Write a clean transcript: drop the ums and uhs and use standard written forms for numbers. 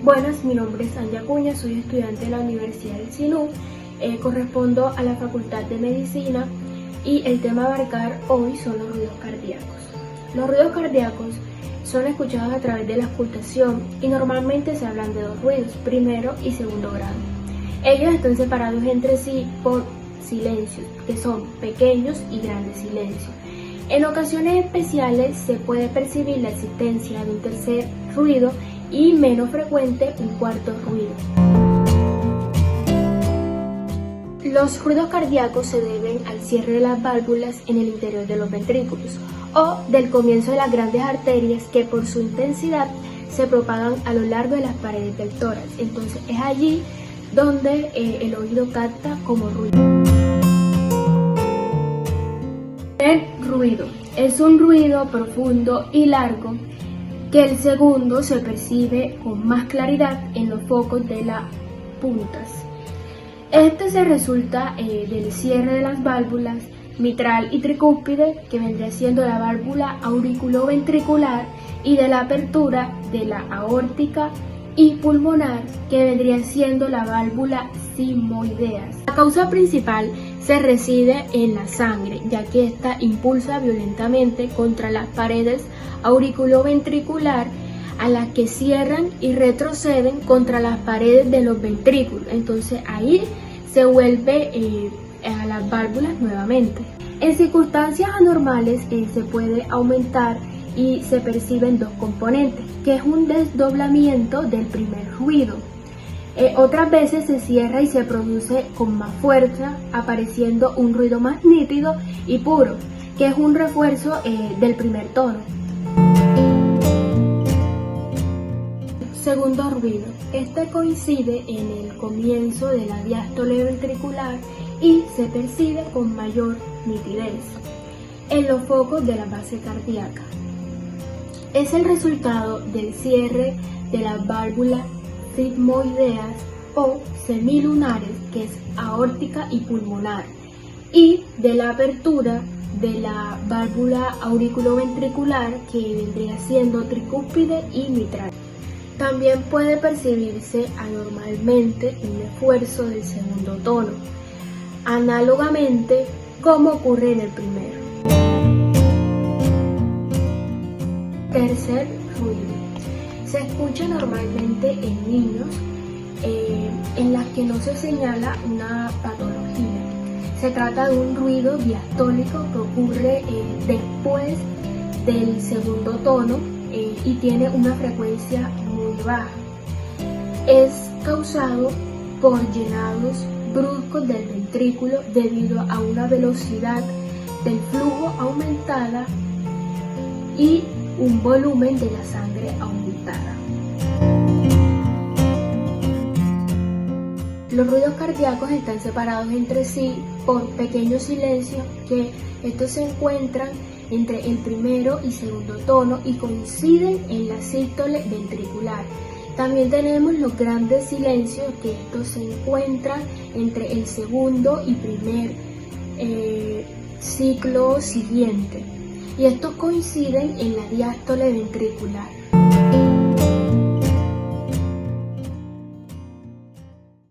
Buenas, mi nombre es Anja Acuña, soy estudiante de la Universidad del SINU, correspondo a la Facultad de Medicina y el tema a abarcar hoy son los ruidos cardíacos. Los ruidos cardíacos son escuchados a través de la auscultación y normalmente se hablan de dos ruidos, primero y segundo grado. Ellos están separados entre sí por silencios, que son pequeños y grandes silencios. En ocasiones especiales se puede percibir la existencia de un tercer ruido y menos frecuente un cuarto ruido. Los ruidos cardíacos se deben al cierre de las válvulas en el interior de los ventrículos o del comienzo de las grandes arterias que por su intensidad se propagan a lo largo de las paredes del tórax. Entonces es allí donde el oído capta como ruido. El ruido es un ruido profundo y largo que el segundo se percibe con más claridad en los focos de las puntas. Este se resulta del cierre de las válvulas mitral y tricúspide, que vendría siendo la válvula auriculoventricular, y de la apertura de la aórtica y pulmonar, que vendría siendo la válvula sigmoidea. La causa principal se reside en la sangre, ya que ésta impulsa violentamente contra las paredes auriculoventricular, a las que cierran y retroceden contra las paredes de los ventrículos. Entonces ahí se vuelve a las válvulas nuevamente. En circunstancias anormales se puede aumentar y se perciben dos componentes, que es un desdoblamiento del primer ruido. Otras veces se cierra y se produce con más fuerza, apareciendo un ruido más nítido y puro, que es un refuerzo del primer tono. Segundo ruido. Este coincide en el comienzo de la diástole ventricular y se percibe con mayor nitidez en los focos de la base cardíaca. Es el resultado del cierre de las válvulas sigmoideas o semilunares, que es aórtica y pulmonar, y de la apertura de la válvula auriculoventricular, que vendría siendo tricúspide y mitral. También puede percibirse anormalmente un esfuerzo del segundo tono, análogamente como ocurre en el primero. Tercer ruido. Se escucha normalmente en niños en las que no se señala una patología. Se trata de un ruido diastólico que ocurre después del segundo tono y tiene una frecuencia muy baja. Es causado por llenados bruscos del ventrículo debido a una velocidad del flujo aumentada y un volumen de la sangre aumentada. Los ruidos cardíacos están separados entre sí por pequeños silencios, que estos se encuentran entre el primero y segundo tono y coinciden en la sístole ventricular. También tenemos los grandes silencios, que estos se encuentran entre el segundo y primer ciclo siguiente, y estos coinciden en la diástole ventricular.